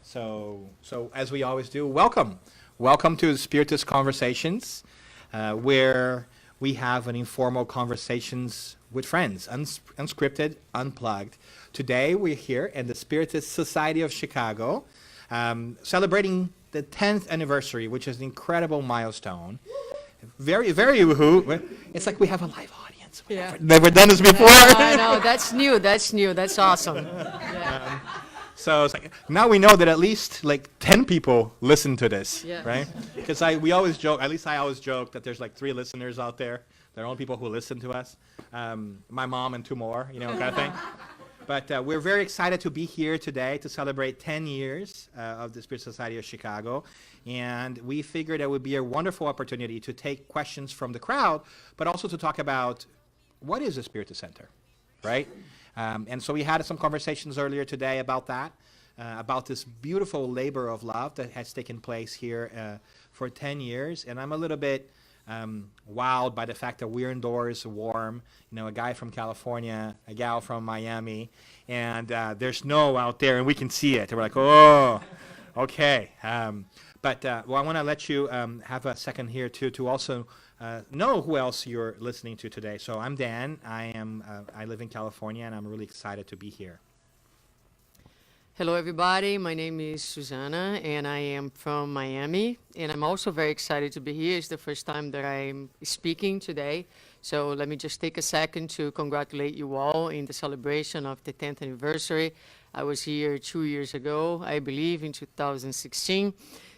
So as we always do, welcome to Spiritist Conversations, where we have an informal conversations with friends, unscripted, unplugged. Today we're here in the Spiritist Society of Chicago, celebrating the 10th anniversary, which is an incredible milestone. Very, very woohoo. It's like we have a live audience. Yeah. Never done this before. I know, that's new, that's awesome. Yeah. So it's like, now we know that at least like 10 people listen to this, Yeah. right? Because we always joke, at least I always joke that there's like 3 listeners out there. They're only people who listen to us. My mom and 2 more, kind of thing. But we're very excited to be here today to celebrate 10 years of the Spiritist Society of Chicago. And we figured it would be a wonderful opportunity to take questions from the crowd, but also to talk about what is a Spiritist Center, right? And so we had some conversations earlier today about that, about this beautiful labor of love that has taken place here for 10 years. And I'm a little bit wowed by the fact that we're indoors, warm, a guy from California, a gal from Miami, and there's snow out there and we can see it. And we're like, oh, okay. But I want to let you have a second here to also know who else you're listening to today. So I'm Dan. I live in California, and I'm really excited to be here. Hello, everybody. My name is Suzana, and I am from Miami. And I'm also very excited to be here. It's the first time that I'm speaking today. So let me just take a second to congratulate you all in the celebration of the 10th anniversary. I was here 2 years ago, I believe, in 2016.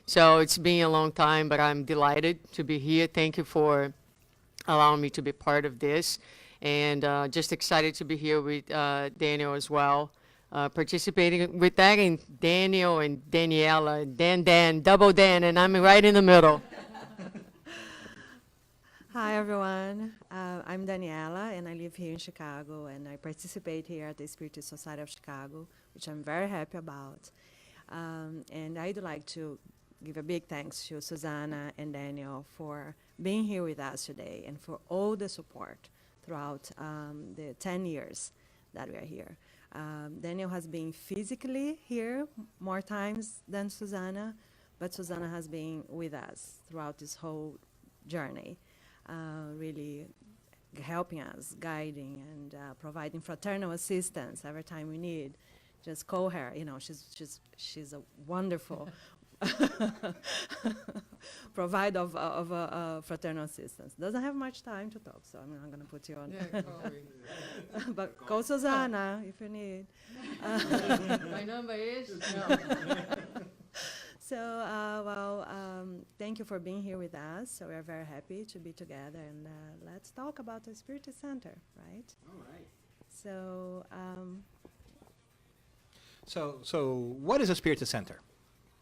So it's been a long time, but I'm delighted to be here. Thank you for allowing me to be part of this. And just excited to be here with Daniel as well. Participating with that, and Daniel and Daniela, Dan, double Dan, and I'm right in the middle. Hi, everyone. I'm Daniela, and I live here in Chicago, and I participate here at the Spiritist Society of Chicago, which I'm very happy about. And I'd like to give a big thanks to Suzana and Daniel for being here with us today and for all the support throughout the 10 years that we are here. Daniel has been physically here more times than Suzana, but Suzana has been with us throughout this whole journey, really helping us, guiding, and providing fraternal assistance every time we need. Just call her. She's a wonderful provider of fraternal assistance. Doesn't have much time to talk, so I'm not going to put you on. Yeah, But call Suzana if you need. My number is? No. So, thank you for being here with us. So we're very happy to be together, and let's talk about the Spiritist Center, right? All right. So, What is a Spiritist Center?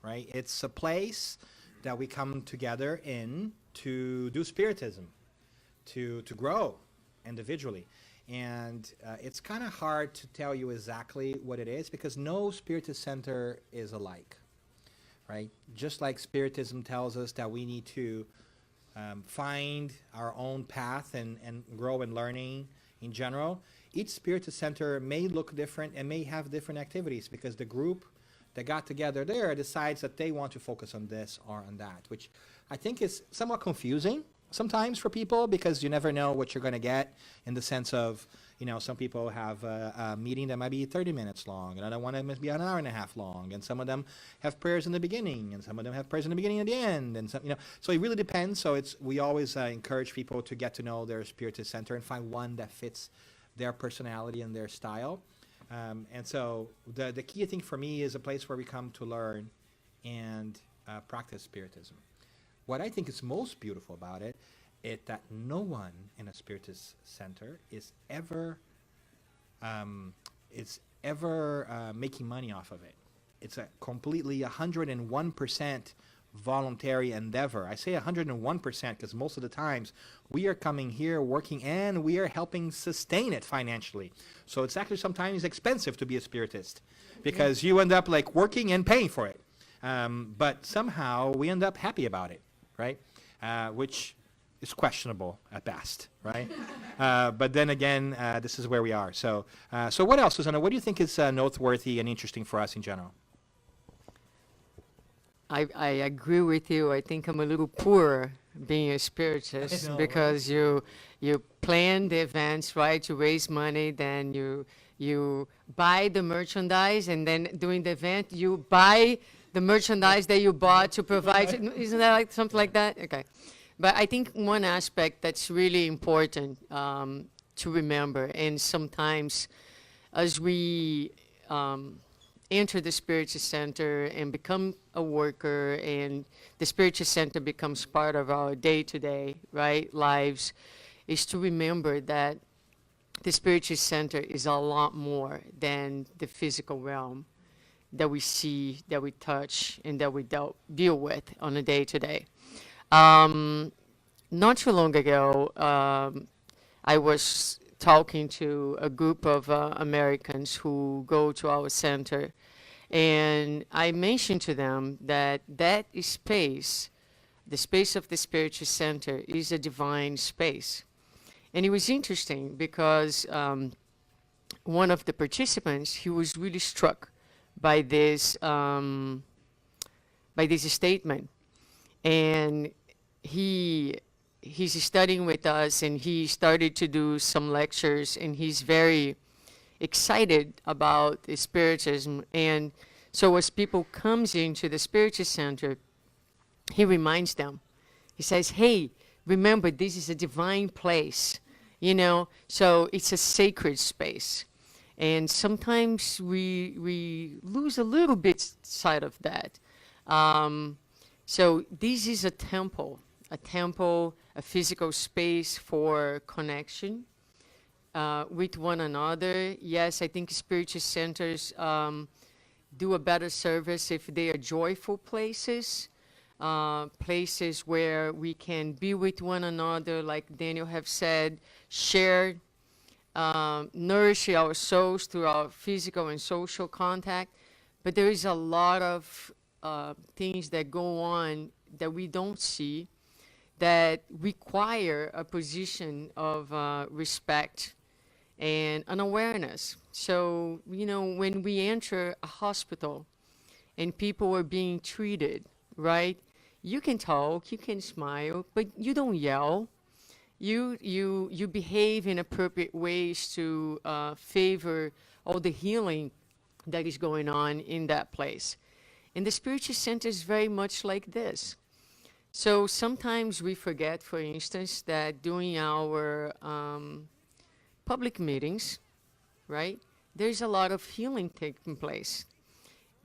Right? It's a place that we come together in to do Spiritism, to grow individually. And it's kind of hard to tell you exactly what it is because no Spiritist Center is alike, right? Just like Spiritism tells us that we need to find our own path and grow in learning in general, each Spiritist Center may look different and may have different activities because the group that got together there decides that they want to focus on this or on that, which I think is somewhat confusing sometimes for people because you never know what you're going to get in the sense of, some people have a meeting that might be 30 minutes long, and other one must be an hour and a half long, and some of them have prayers in the beginning, and some of them have prayers in the beginning and the end, and some, so it really depends. So we always encourage people to get to know their Spiritist Center and find one that fits their personality and their style. And so the key thing for me is a place where we come to learn and practice Spiritism. What I think is most beautiful about it is that no one in a Spiritist Center is ever making money off of it. It's a completely 101% voluntary endeavor. I say 101% because most of the times we are coming here working and we are helping sustain it financially. So it's actually sometimes expensive to be a Spiritist because you end up like working and paying for it. But somehow we end up happy about it, right? Which is questionable at best, right? But then again, this is where we are. So what else, Suzana? What do you think is noteworthy and interesting for us in general? I agree with you. I think I'm a little poor being a spiritist I know, right? because you plan the events, right, to raise money, then you buy the merchandise, and then during the event you buy the merchandise that you bought to provide. Isn't that like something like that? Okay. But I think one aspect that's really important to remember, and sometimes as we enter the Spiritist Center and become a worker, and the Spiritist Center becomes part of our day-to-day, right, lives, is to remember that the Spiritist Center is a lot more than the physical realm that we see, that we touch, and that we deal with on a day-to-day. Um, Not too long ago, I was talking to a group of Americans who go to our center, and I mentioned to them that that space, the space of the Spiritual Center, is a divine space. And it was interesting because one of the participants, he was really struck by this statement, and he's studying with us, and he started to do some lectures, and he's very excited about spiritism. And so as people comes into the Spiritual Center, he reminds them. He says, hey, remember, this is a divine place, so it's a sacred space. And sometimes we lose a little bit sight of that. So this is a temple, a physical space for connection with one another. Yes, I think spiritual centers do a better service if they are joyful places, places where we can be with one another, like Daniel have said, share, nourish our souls through our physical and social contact. But there is a lot of things that go on that we don't see, that require a position of respect and an awareness. So, when we enter a hospital and people are being treated, right? You can talk, you can smile, but you don't yell. You behave in appropriate ways to favor all the healing that is going on in that place. And the spiritual center is very much like this. So sometimes we forget, for instance, that during our public meetings, right, there's a lot of healing taking place.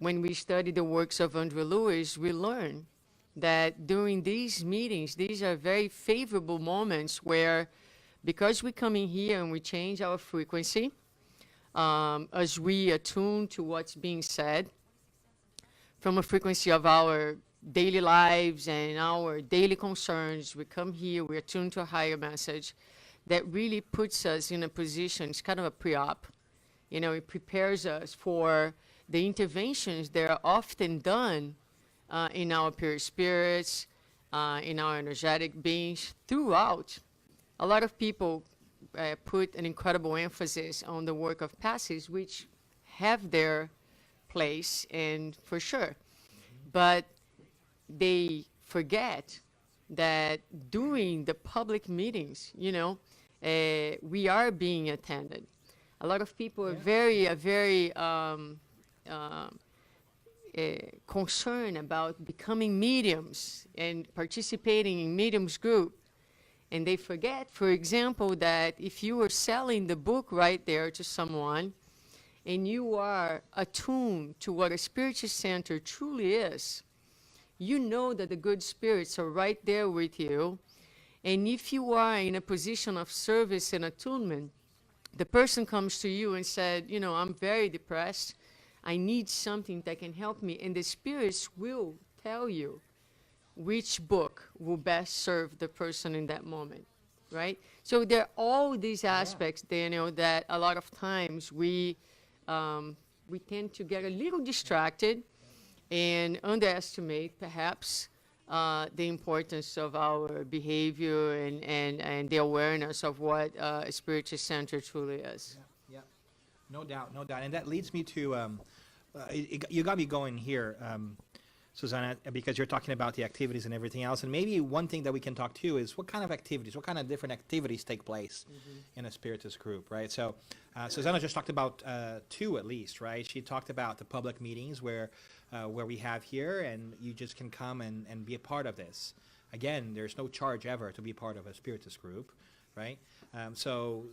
When we study the works of Andrew Lewis, we learn that during these meetings, these are very favorable moments where, because we come in here and we change our frequency, as we attune to what's being said, from a frequency of our daily lives and our daily concerns, we come here, we attune to a higher message that really puts us in a position. It's kind of a pre-op. It prepares us for the interventions that are often done in our pure spirits, in our energetic beings throughout. A lot of people put an incredible emphasis on the work of passes, which have their place, and for sure. But they forget that during the public meetings, we are being attended. A lot of people are very concerned about becoming mediums and participating in mediums group. And they forget, for example, that if you are selling the book right there to someone, and you are attuned to what a spiritual center truly is, you know that the good spirits are right there with you. And if you are in a position of service and attunement, the person comes to you and said, I'm very depressed. I need something that can help me. And the spirits will tell you which book will best serve the person in that moment, right? So there are all these aspects, Daniel, that a lot of times we tend to get a little distracted and underestimate, perhaps, the importance of our behavior and the awareness of what a spiritual center truly is. Yeah, no doubt. And that leads me to, you got me going here. Suzana, because you're talking about the activities and everything else. And maybe one thing that we can talk to is what kind of activities, what kind of different activities take place in a Spiritist group, right? So Suzana just talked about two at least, right? She talked about the public meetings where we have here, and you just can come and be a part of this. Again, there's no charge ever to be part of a Spiritist group, right? So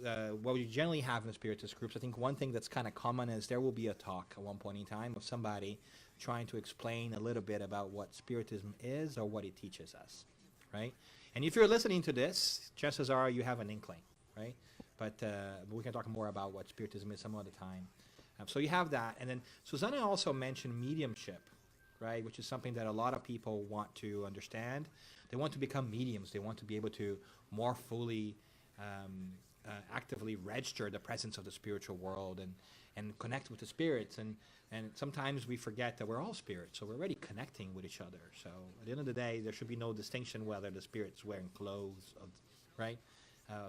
what we generally have in the Spiritist groups, I think one thing that's kind of common is there will be a talk at one point in time of somebody trying to explain a little bit about what Spiritism is or what it teaches us, right? And if you're listening to this, chances are you have an inkling, right? But we can talk more about what Spiritism is some other time. So you have that. And then Suzana also mentioned mediumship, right? Which is something that a lot of people want to understand. They want to become mediums. They want to be able to more fully actively register the presence of the spiritual world and connect with the spirits. And sometimes we forget that we're all spirits, so we're already connecting with each other. So at the end of the day, there should be no distinction whether the spirit's wearing clothes, right,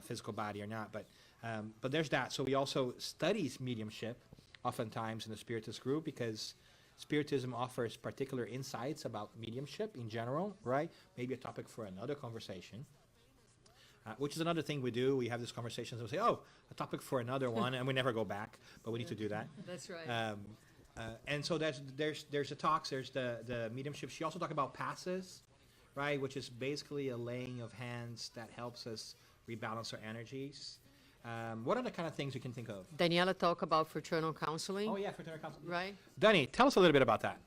physical body or not. But there's that. So we also study mediumship oftentimes in the Spiritist group because Spiritism offers particular insights about mediumship in general, right? Maybe a topic for another conversation. Which is another thing we do. We have these conversations and we say, oh, a topic for another one, and we never go back, but we need to do that. That's right. And so there's the talks, there's the mediumship. She also talked about passes, right, which is basically a laying of hands that helps us rebalance our energies. What are the kind of things you can think of? Daniela talked about fraternal counseling. Oh, yeah, fraternal counseling. Right? Danny, tell us a little bit about that.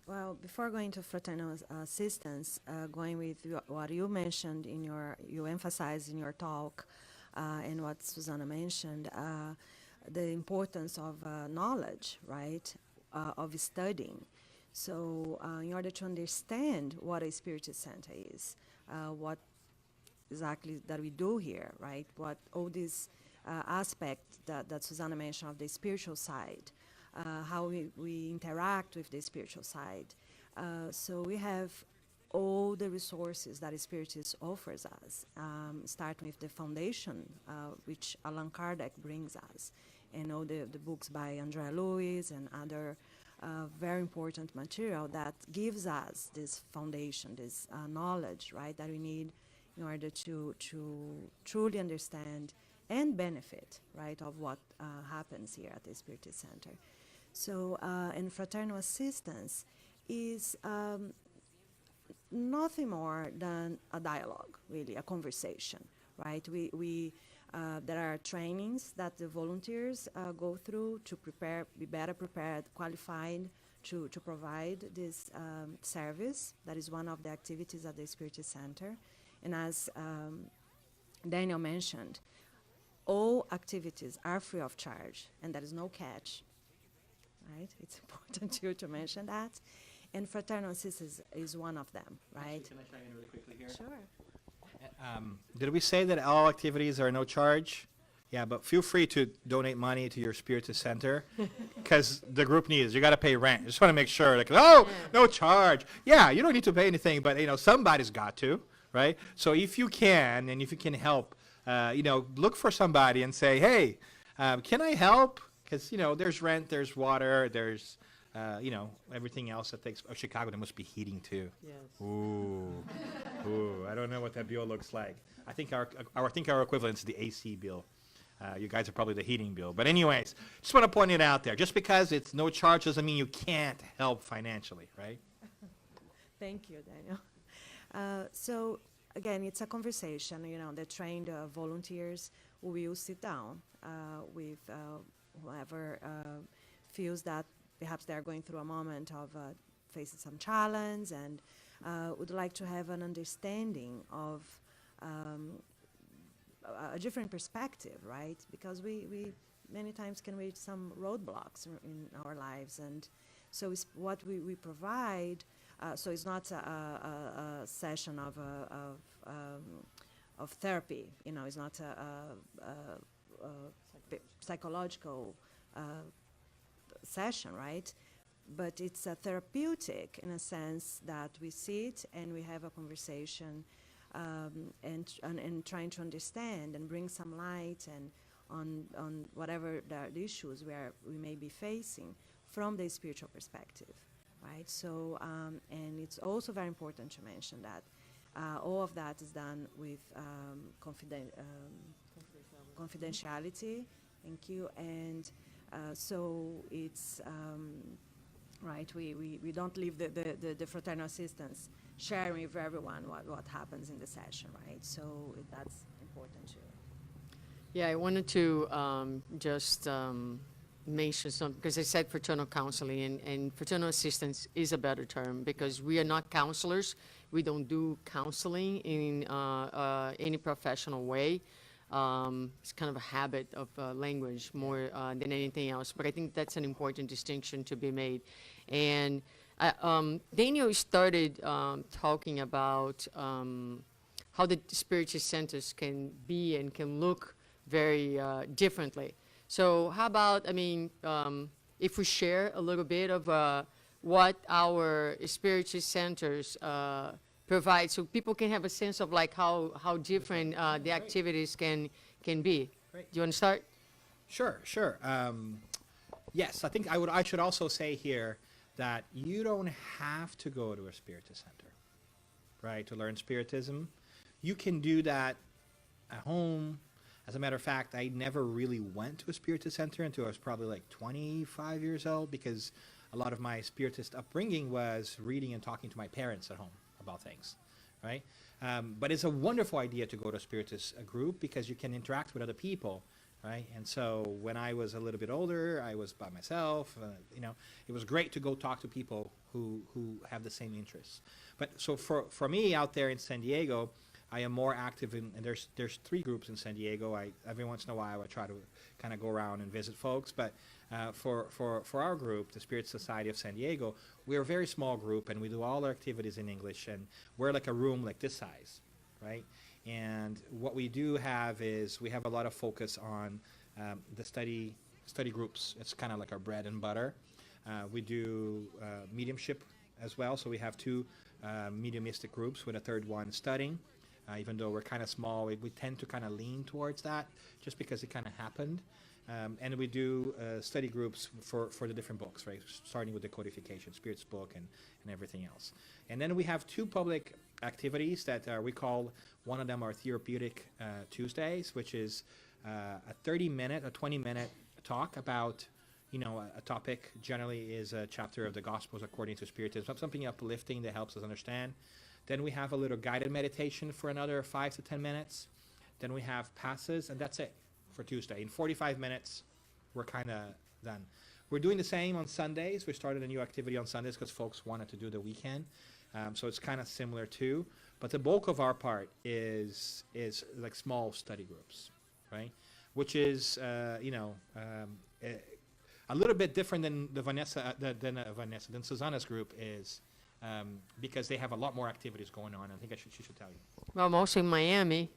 Well, before going to fraternal assistance, going with what you mentioned you emphasized in your talk, and what Suzana mentioned, the importance of knowledge, right, of studying. So in order to understand what a Spiritist Center is, what exactly that we do here, right, what all these aspects that Suzana mentioned of the spiritual side, how we interact with the spiritual side. So we have all the resources that Spiritist offers us, starting with the foundation, which Allan Kardec brings us, and all the books by Andrea Lewis and other very important material that gives us this foundation, this knowledge, right, that we need in order to truly understand and benefit, right, of what happens here at the Spiritist Center. So, and fraternal assistance is nothing more than a dialogue, really, a conversation, right? There are trainings that the volunteers go through to be better prepared, qualified to provide this service. That is one of the activities at the Spiritist Center. And as Daniel mentioned, all activities are free of charge, and there is no catch. Right? It's important to mention that. And fraternal assistance is one of them, right? Actually, can I chime in really quickly here? Sure. Did we say that all activities are no charge? Yeah, but feel free to donate money to your Spiritist Center because the group needs. You got to pay rent. Just want to make sure, like, no charge. Yeah, you don't need to pay anything, but somebody's got to, right? So if you can, and if you can help, look for somebody and say, hey, can I help? Because, there's rent, there's water, there's, everything else that takes. Oh, Chicago, there must be heating too. Yes. Ooh, I don't know what that bill looks like. I think our equivalent is the AC bill. You guys are probably the heating bill. But anyways, just want to point it out there. Just because it's no charge doesn't mean you can't help financially, right? Thank you, Daniel. So again, it's a conversation. The trained volunteers will sit down with whoever feels that perhaps they're going through a moment of facing some challenge and would like to have an understanding of a different perspective, right? Because we many times can reach some roadblocks in our lives, and so it's what we provide. So it's not a session of therapy. It's not a psychological session, right? But it's a therapeutic in a sense that we sit and we have a conversation and trying to understand and bring some light and on whatever the issues we may be facing from the spiritual perspective. right? So, and it's also very important to mention that all of that is done with confidentiality. Thank you. And so it's right. We don't leave the fraternal assistants sharing with everyone what happens in the session, right? So that's important too. Yeah, I wanted to just mention something, because I said fraternal counseling, and fraternal assistance is a better term, because we are not counselors. We don't do counseling in any professional way. It's kind of a habit of language more than anything else, but I think that's an important distinction to be made. And Daniel started talking about how the Spiritist centers can be and can look very differently. So how about, I mean, if we share a little bit of what our Spiritist centers provide, so people can have a sense of like how different the activities can be. Great. Do you want to start? Sure, sure. Yes, I think I should also say here that you don't have to go to a Spiritist center, right, to learn Spiritism. You can do that at home. As a matter of fact, I never really went to a Spiritist center until I was probably like 25 years old, because a lot of my Spiritist upbringing was reading and talking to my parents at home about things, right? But it's a wonderful idea to go to a Spiritist group, because you can interact with other people, right? And so when I was a little bit older, I was by myself. You know, it was great to go talk to people who have the same interests. But so for me out there in San Diego, I am more active in, and there's 3 groups in San Diego. Every once in a while I try to kind of go around and visit folks. But for our group, the Spiritist Society of San Diego, we're a very small group, and we do all our activities in English, and we're like a room like this size, right? And what we do have is we have a lot of focus on the study groups. It's kind of like our bread and butter. We do mediumship as well, so we have 2 mediumistic groups with a 3rd one studying. Even though we're kind of small, we tend to kind of lean towards that just because it kind of happened. And we do study groups for the different books, right? Starting with the codification, Spirit's book, and everything else. And then we have 2 public activities that we call, one of them are Therapeutic Tuesdays, which is a 30-minute, a 20-minute talk about, you know, a topic. Generally is a chapter of the Gospels according to Spiritism, something uplifting that helps us understand. Then we have a little guided meditation for another 5 to 10 minutes. Then we have passes, and that's it for Tuesday. In 45 minutes, we're kind of done. We're doing the same on Sundays. We started a new activity on Sundays because folks wanted to do the weekend. So it's kind of similar too. But the bulk of our part is like small study groups, right? Which is, you know, a little bit different than than Suzana's group is. Because they have a lot more activities going on. I think she should tell you. Well, I'm also in Miami,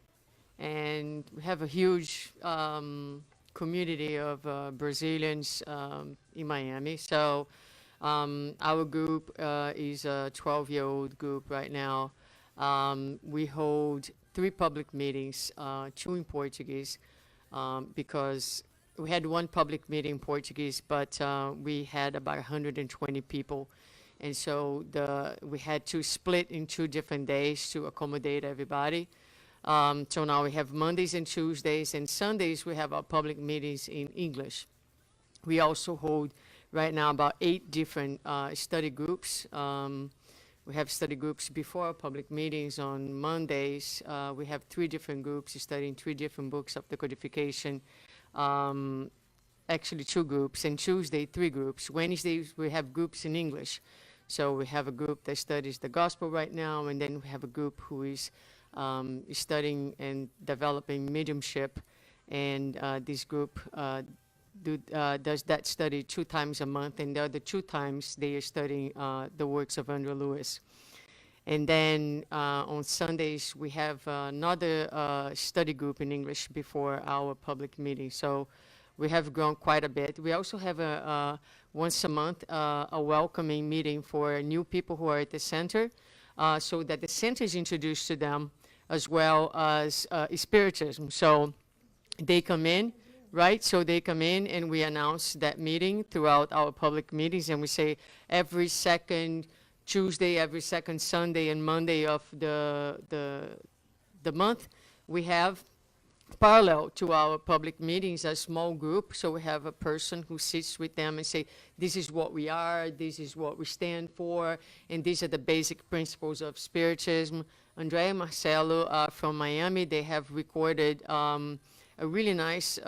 and we have a huge community of Brazilians in Miami. So our group is a 12-year-old group right now. We hold 3 public meetings, 2 in Portuguese, because we had 1 public meeting in Portuguese, but we had about 120 people. And so we had to split in 2 different days to accommodate everybody. So now we have Mondays and Tuesdays, and Sundays we have our public meetings in English. We also hold right now about 8 different study groups. We have study groups before our public meetings on Mondays. We have 3 different groups studying 3 different books of the codification. Actually 2 groups, and Tuesday 3 groups. Wednesdays we have groups in English. So we have a group that studies the gospel right now, and then we have a group who is studying and developing mediumship. And this group does that study 2 times a month, and the other 2 times they are studying the works of Andrew Lewis. And then on Sundays we have another study group in English before our public meeting. So we have grown quite a bit. We also have once a month a welcoming meeting for new people who are at the center, so that the center is introduced to them, as well as Spiritism. So they come in, right? So they come in and we announce that meeting throughout our public meetings, and we say every second Tuesday, every second Sunday and Monday of the month, we have parallel to our public meetings a small group. So we have a person who sits with them and say, this is what we are, this is what we stand for, and these are the basic principles of Spiritism. Andrea and Marcelo from Miami, they have recorded a really nice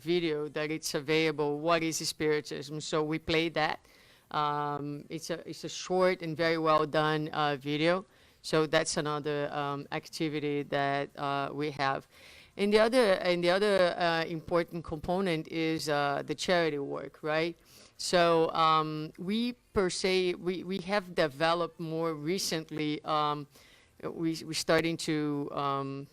video that it's available, What is Spiritism? So we play that. It's a short and very well done video. So that's another activity that we have. And the other important component is the charity work, right? So we have developed more recently. We're starting to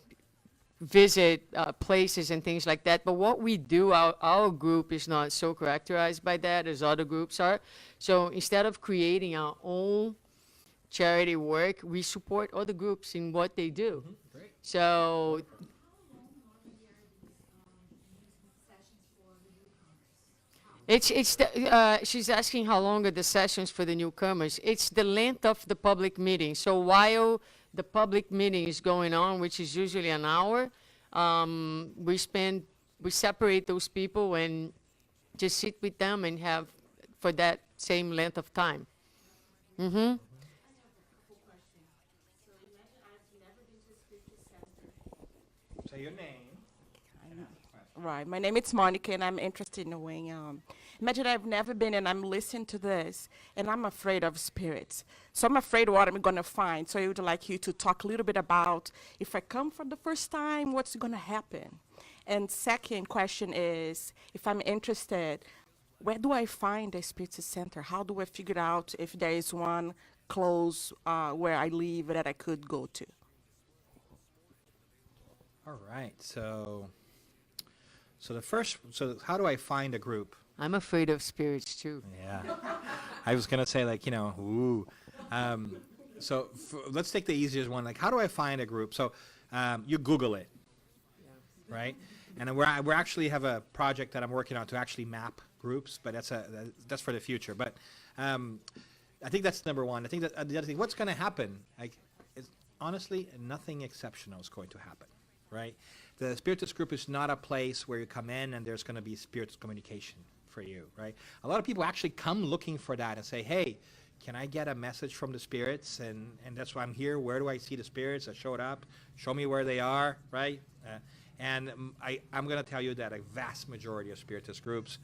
visit places and things like that. But what we do, our group is not so characterized by that as other groups are. So instead of creating our own charity work, we support other groups in what they do. Great. So she's asking how long are the sessions for the newcomers. It's the length of the public meeting. So while the public meeting is going on, which is usually an hour, we separate those people and just sit with them and have for that same length of time. Mm-hmm. Say your name. Right. My name is Monica, and I'm interested in knowing. Imagine I've never been, and I'm listening to this, and I'm afraid of spirits. So I'm afraid what I'm going to find. So I would like you to talk a little bit about if I come for the first time, what's going to happen? And second question is, if I'm interested, where do I find a Spiritist Center? How do I figure out if there is one close where I live that I could go to? All right. So how do I find a group? I'm afraid of spirits too. Yeah. I was going to say, like, ooh. Let's take the easiest one. Like, how do I find a group? So you Google it, right? And we actually have a project that I'm working on to actually map groups, but that's for the future. But I think that's number one. I think that the other thing, what's going to happen? Like, honestly, nothing exceptional is going to happen, right? The Spiritist group is not a place where you come in and there's going to be Spiritist communication for you, right? A lot of people actually come looking for that and say, hey, can I get a message from the spirits? And that's why I'm here. Where do I see the spirits that showed up? Show me where they are, right? I'm going to tell you that a vast majority of Spiritist groups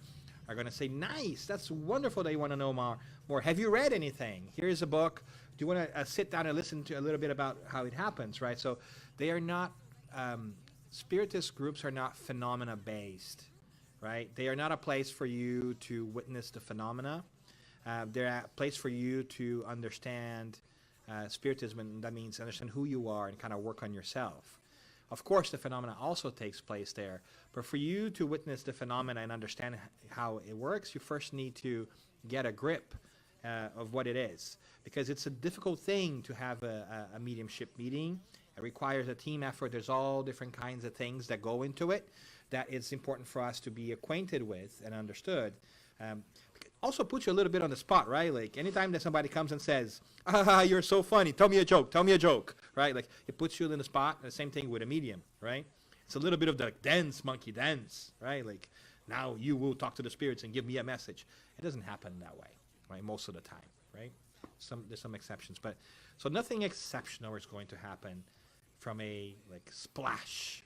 are going to say, nice, that's wonderful that you want to know more. Have you read anything? Here's a book. Do you want to sit down and listen to a little bit about how it happens, right? So they are not, Spiritist groups are not phenomena-based, right? They are not a place for you to witness the phenomena. They're a place for you to understand Spiritism, and that means understand who you are and kind of work on yourself. Of course, the phenomena also takes place there, but for you to witness the phenomena and understand how it works, you first need to get a grip of what it is, because it's a difficult thing to have a mediumship meeting. It requires a team effort. There's all different kinds of things that go into it that it's important for us to be acquainted with and understood. Also puts you a little bit on the spot, right? Like anytime that somebody comes and says, you're so funny, tell me a joke, right? Like it puts you in the spot. The same thing with a medium, right? It's a little bit of the monkey dance, right? Like now you will talk to the spirits and give me a message. It doesn't happen that way, right? Most of the time, right? There's some exceptions, but so nothing exceptional is going to happen from a like splash.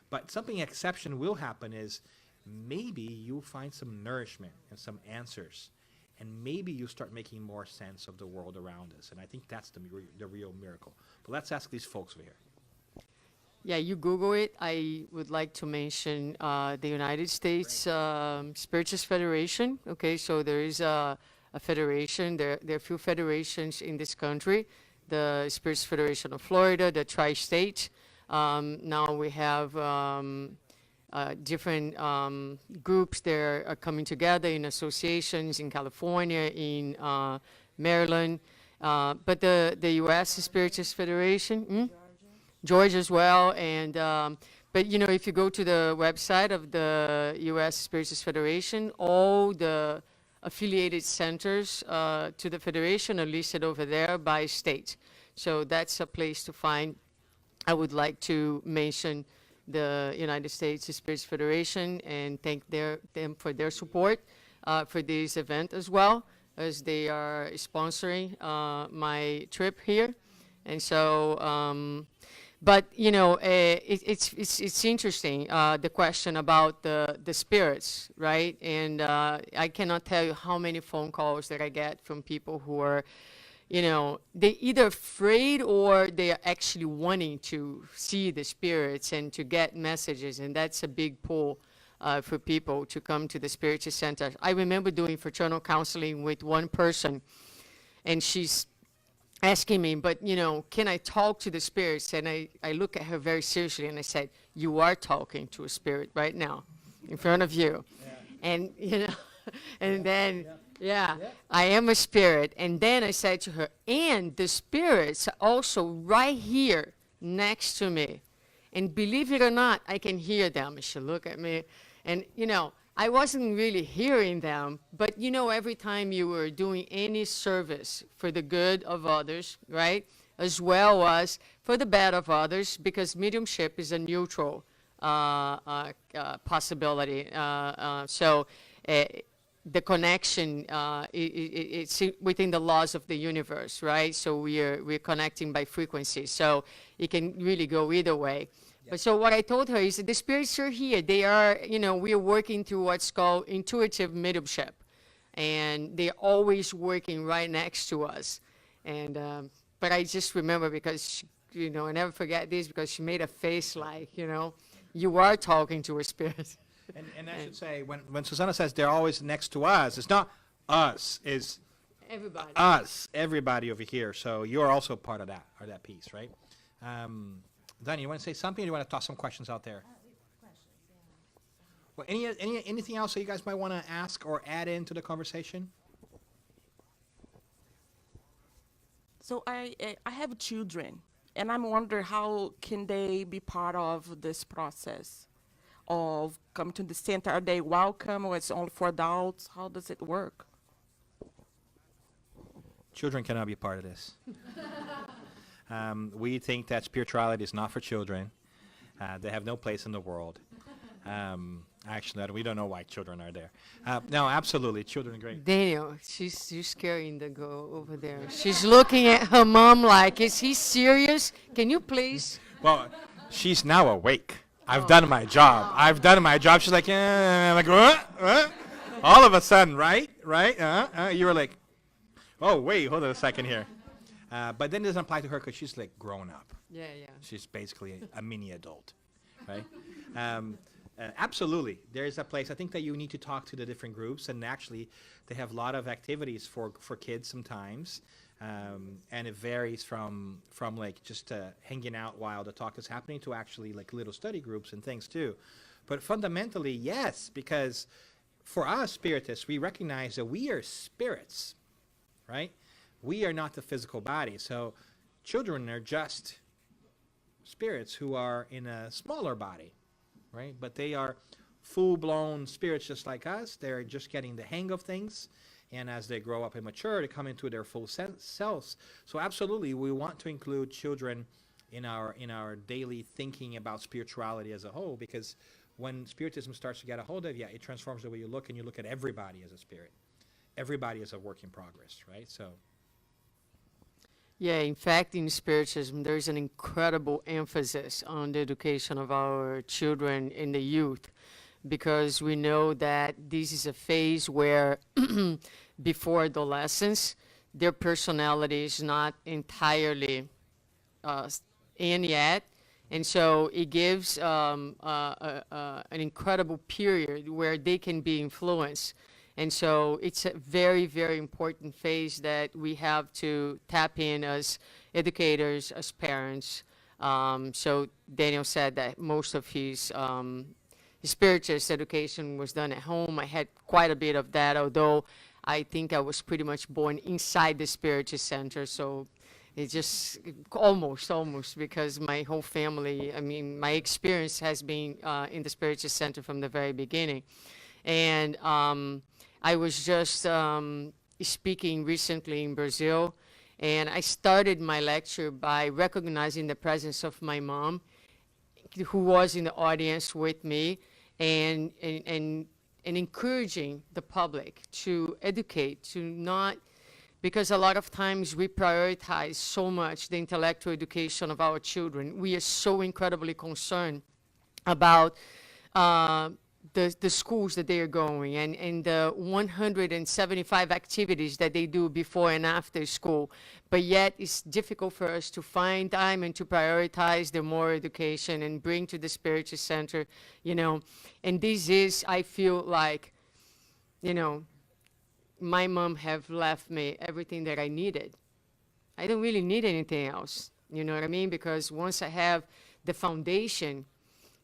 But something exceptional will happen is maybe you'll find some nourishment and some answers, and maybe you start making more sense of the world around us. And I think that's the real miracle. But let's ask these folks over here. Yeah, you Google it. I would like to mention the United States Spiritist Federation. Okay, so there is a federation. There are a few federations in this country. The Spiritist Federation of Florida, the Tri-State. Now we have different groups that are coming together in associations in California, in Maryland. But the U.S. Spiritist Federation, Georgia as well, and But if you go to the website of the U.S. Spiritist Federation, all the affiliated centers to the federation are listed over there by state. So that's a place to find. I would like to mention the United States Spiritist Federation and thank them for their support for this event as well, as they are sponsoring my trip here. And so, but it's interesting, the question about the spirits, right? And I cannot tell you how many phone calls that I get from people who are, they either afraid or they are actually wanting to see the spirits and to get messages, and that's a big pull for people to come to the Spiritist Center. I remember doing fraternal counseling with one person, and she's asking me, but can I talk to the spirits? And I look at her very seriously and I said, you are talking to a spirit right now in front of you. Yeah. And and then I am a spirit. And then I said to her, and the spirits are also right here next to me. And believe it or not, I can hear them. And she looked at me and I wasn't really hearing them, but every time you were doing any service for the good of others, right, as well as for the bad of others, because mediumship is a neutral possibility. So the connection, it's within the laws of the universe, right? So we're connecting by frequency. So it can really go either way. But so what I told her is that the spirits are here. They are, we are working through what's called intuitive mediumship. And they're always working right next to us. And, but I just remember because, I never forget this because she made a face like, you are talking to a spirit. And I should say, when Suzana says they're always next to us, it's not us, it's everybody. Us, everybody over here. So you're also part of that, or that piece, right? Danny, you want to say something, or you want to toss some questions out there? Well, anything else that you guys might want to ask or add into the conversation? So I have children, and I'm wondering how can they be part of this process of coming to the center? Are they welcome, or it's only for adults? How does it work? Children cannot be part of this. We think that spirituality is not for children. They have no place in the world. Actually, we don't know why children are there. No, absolutely, children are great. Daniel, she's scaring the girl over there. She's looking at her mom like, is he serious? Can you please? Well, she's now awake. I've done my job. I've done my job. She's like, like, what? All of a sudden, right? You were like, oh, wait, hold on a second here. But then it doesn't apply to her because she's like grown up. Yeah. She's basically a mini adult, right? Absolutely, there is a place. I think that you need to talk to the different groups, and actually, they have a lot of activities for kids sometimes, and it varies from like just hanging out while the talk is happening to actually like little study groups and things too. But fundamentally, yes, because for us spiritists, we recognize that we are spirits, right? We are not the physical body. So children are just spirits who are in a smaller body, right? But they are full-blown spirits just like us. They're just getting the hang of things. And as they grow up and mature, they come into their full selves. So absolutely, we want to include children in our daily thinking about spirituality as a whole, because when Spiritism starts to get a hold of you, it transforms the way you look, and you look at everybody as a spirit. Everybody is a work in progress, right? So. Yeah, in fact, in Spiritism, there is an incredible emphasis on the education of our children and the youth, because we know that this is a phase where, before adolescence, their personality is not entirely in yet, and so it gives an incredible period where they can be influenced. And so it's a very, very important phase that we have to tap in as educators, as parents. So Daniel said that most of his Spiritist education was done at home. I had quite a bit of that, although I think I was pretty much born inside the Spiritist Center. So It's just almost, because my whole family, I mean, my experience has been in the Spiritist Center from the very beginning. And I was just speaking recently in Brazil, and I started my lecture by recognizing the presence of my mom, who was in the audience with me, and encouraging the public to educate, to not, because a lot of times we prioritize so much the intellectual education of our children. We are so incredibly concerned about the schools that they are going, and the 175 activities that they do before and after school. But yet it's difficult for us to find time and to prioritize the moral education and bring to the Spiritist Center, you know. And this is, I feel like, you know, my mom have left me everything that I needed. I don't really need anything else, you know what I mean? Because once I have the foundation,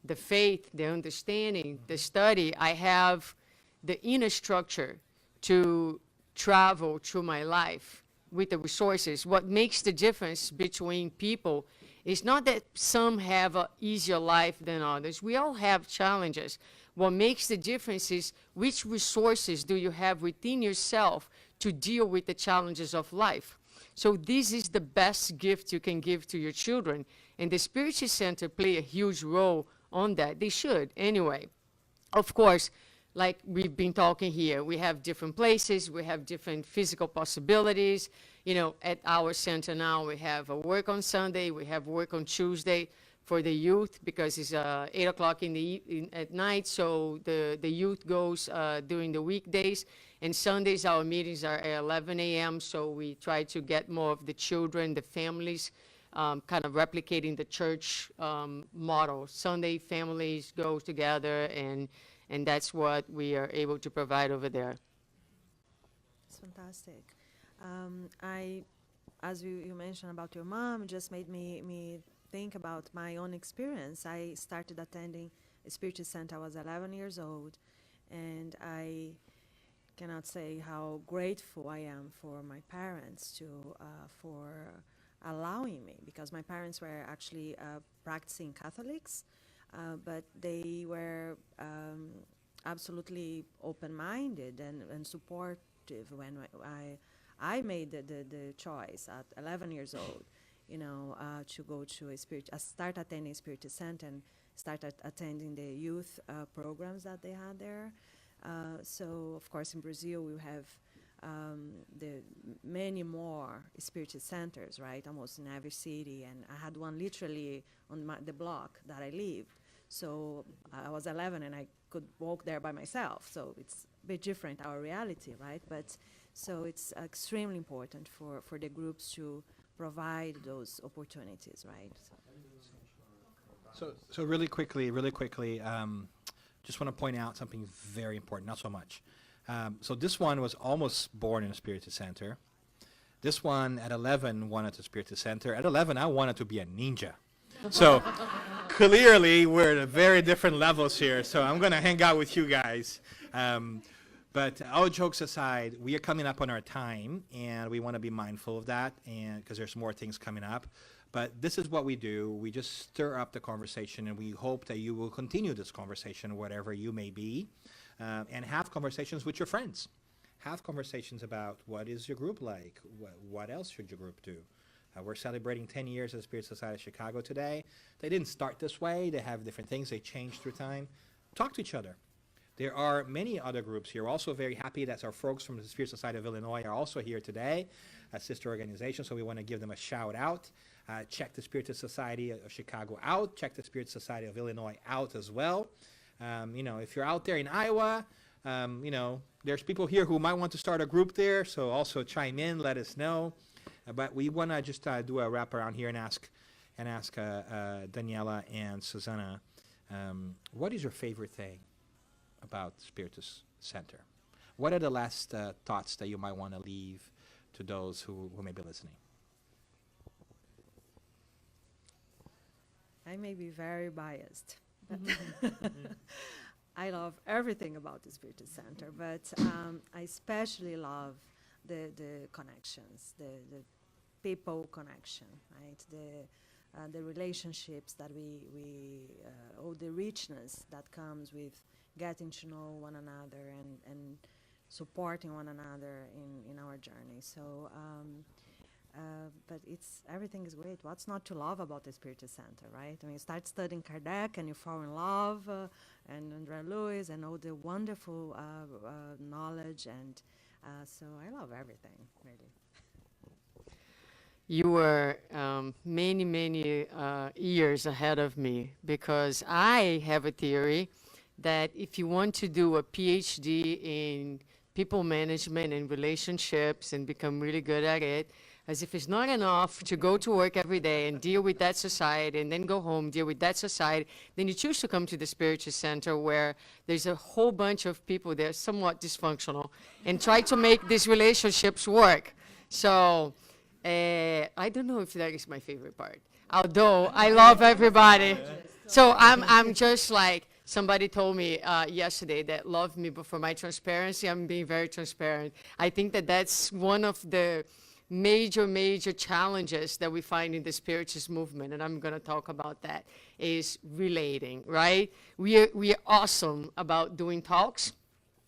the faith, the understanding, the study, I have the inner structure to travel through my life with the resources. What makes the difference between people is not that some have an easier life than others. We all have challenges. What makes the difference is which resources do you have within yourself to deal with the challenges of life. So this is the best gift you can give to your children. And the Spiritist Center play a huge role on that. They should, anyway. Of course, like we've been talking here, we have different places, we have different physical possibilities. You know, at our center now, we have a work on Sunday, we have work on Tuesday for the youth, because it's 8 o'clock at night, so the youth goes during the weekdays. And Sundays, our meetings are at 11 a.m., so we try to get more of the children, the families, kind of replicating the church model. Sunday families go together, and that's what we are able to provide over there. It's fantastic. As you mentioned about your mom, just made me think about my own experience. I started attending a Spiritist Center. I was 11 years old, and I cannot say how grateful I am for my parents for allowing me, because my parents were actually practicing Catholics, but they were absolutely open-minded and supportive when I made the choice at 11 years old, you know, to go to start attending Spiritist Center and start attending the youth programs that they had there. So, of course, in Brazil, we have the many more Spiritist centers, right, almost in every city. And I had one literally on the block that I lived. So I was 11 and I could walk there by myself. So it's a bit different, our reality, right? But so it's extremely important for the groups to provide those opportunities, right? So really quickly, just want to point out something very important, not so much. So this one was almost born in a Spiritist Center. This one at 11 wanted a Spiritist Center. At 11, I wanted to be a ninja. So clearly, we're at very different levels here. So I'm going to hang out with you guys. But all jokes aside, we are coming up on our time, and we want to be mindful of that, and because there's more things coming up. But this is what we do. We just stir up the conversation, and we hope that you will continue this conversation wherever you may be, and have conversations with your friends. Have conversations about what is your group like? What else should your group do? We're celebrating 10 years of the Spiritist Society of Chicago today. They didn't start this way. They have different things. They change through time. Talk to each other. There are many other groups here. We're also very happy that our folks from the Spiritist Society of Illinois are also here today, a sister organization, so we want to give them a shout out. Check the Spiritist Society of Chicago out. Check the Spiritist Society of Illinois out as well. You know, if you're out there in Iowa, you know, there's people here who might want to start a group there, so also chime in, let us know. But we want to just do a wrap around here and ask Daniela and Suzana, what is your favorite thing about Spiritist Center? What are the last thoughts that you might want to leave to those who may be listening? I may be very biased. I love everything about the Spiritist Center, but I especially love the connections, the people connection, right? The relationships that all the richness that comes with getting to know one another and supporting one another in our journey. So, but everything is great. What's not to love about the Spiritist Center, right? When you start studying Kardec and you fall in love, and Andrea Lewis and all the wonderful knowledge, and so I love everything, really. You were many, many years ahead of me, because I have a theory that if you want to do a PhD in people management and relationships and become really good at it, as if it's not enough to go to work every day and deal with that society and then go home, deal with that society, then you choose to come to the Spiritist Center, where there's a whole bunch of people that are somewhat dysfunctional, and try to make these relationships work. So I don't know if that is my favorite part, although I love everybody. So I'm just like, somebody told me yesterday that loved me, but for my transparency, I'm being very transparent. I think that that's one of the major challenges that we find in the Spiritist movement, and I'm going to talk about that, is relating, right? We are awesome about doing talks.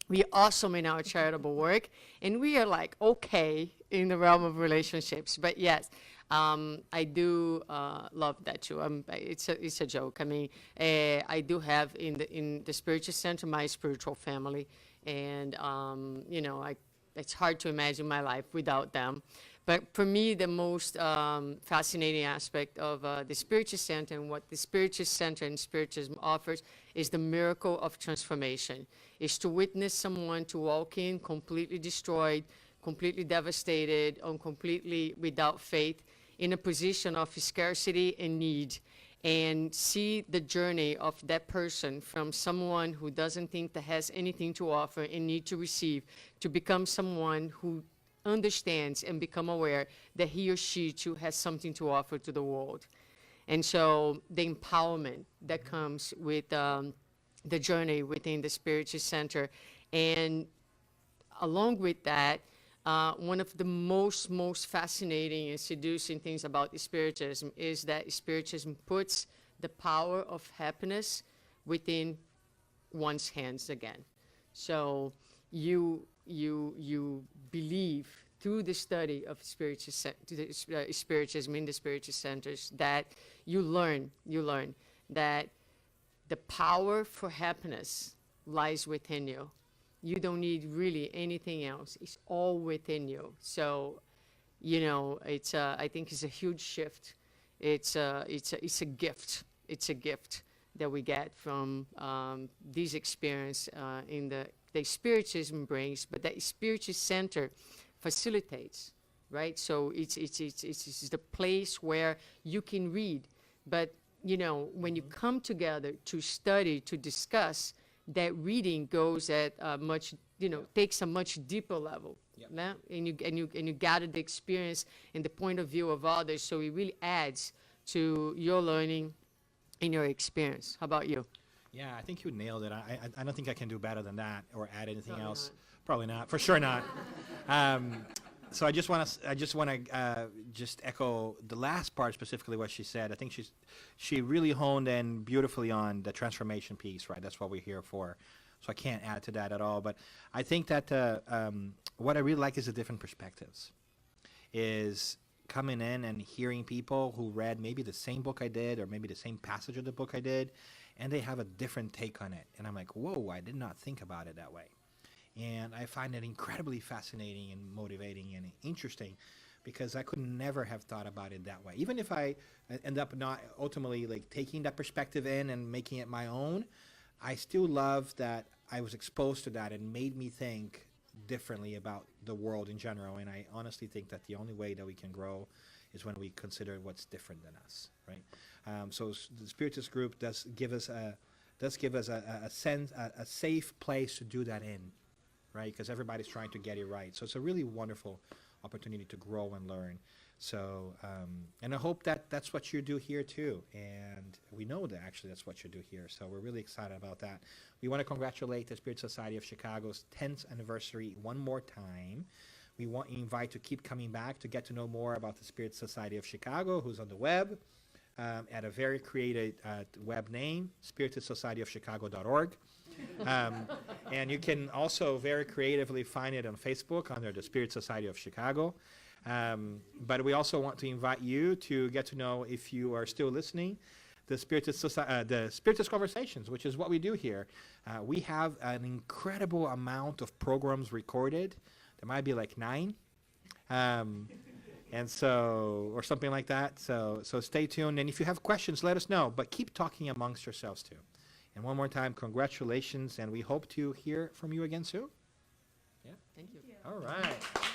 We are awesome in our charitable work, and we are like okay in the realm of relationships. But yes, I do love that too. It's a joke. I mean, I do have in the Spiritist Center my spiritual family, and you know, it's hard to imagine my life without them. But for me, the most fascinating aspect of the Spiritist Center and what the Spiritist Center and Spiritism offers is the miracle of transformation. Is to witness someone to walk in completely destroyed, completely devastated, and completely without faith, in a position of scarcity and need, and see the journey of that person from someone who doesn't think that has anything to offer and need to receive, to become someone who understands and become aware that he or she too has something to offer to the world. And so the empowerment that comes with the journey within the Spiritist Center, and along with that, one of the most fascinating and seducing things about Spiritism is that Spiritism puts the power of happiness within one's hands again. So you believe through the study of Spiritism in the Spiritist Centers that you learn that the power for happiness lies within you. You don't need really anything else. It's all within you. So, you know, I think it's a huge shift. It's a gift. It's a gift that we get from this experience in the Spiritism brings, but that Spiritist Center facilitates, right? So it's the place where you can read, but you know, when you come together to study, to discuss, that reading goes at a much, you know, takes a much deeper level. Yep. Yeah? And you gather the experience and the point of view of others, so it really adds to your learning and your experience. How about you? Yeah, I think you nailed it. I don't think I can do better than that or add anything Probably else. not. Probably not. For sure not. So I just want to just echo the last part, specifically what she said. I think she really honed in beautifully on the transformation piece, right? That's what we're here for. So I can't add to that at all. But I think that what I really like is the different perspectives. Is coming in and hearing people who read maybe the same book I did, or maybe the same passage of the book I did, and they have a different take on it. And I'm like, whoa, I did not think about it that way. And I find it incredibly fascinating and motivating and interesting, because I could never have thought about it that way. Even if I end up not ultimately like taking that perspective in and making it my own, I still love that I was exposed to that and made me think differently about the world in general. And I honestly think that the only way that we can grow is when we consider what's different than us, right? So the Spiritist group does give us a sense, a safe place to do that in, right? Because everybody's trying to get it right. So it's a really wonderful opportunity to grow and learn. So, and I hope that that's what you do here too. And we know that actually that's what you do here. So we're really excited about that. We want to congratulate the Spiritist Society of Chicago's 10th anniversary one more time. We want you invite to keep coming back to get to know more about the Spirit Society of Chicago, who's on the web at a very creative web name, SpiritistSocietyofChicago.org. And you can also very creatively find it on Facebook under the Spirit Society of Chicago. But we also want to invite you to get to know, if you are still listening, the Spiritist Conversations, which is what we do here. We have an incredible amount of programs recorded. There might be like 9. And so, or something like that. So stay tuned. And if you have questions, let us know. But keep talking amongst yourselves too. And one more time, congratulations. And we hope to hear from you again soon. Yeah. Thank you. All right.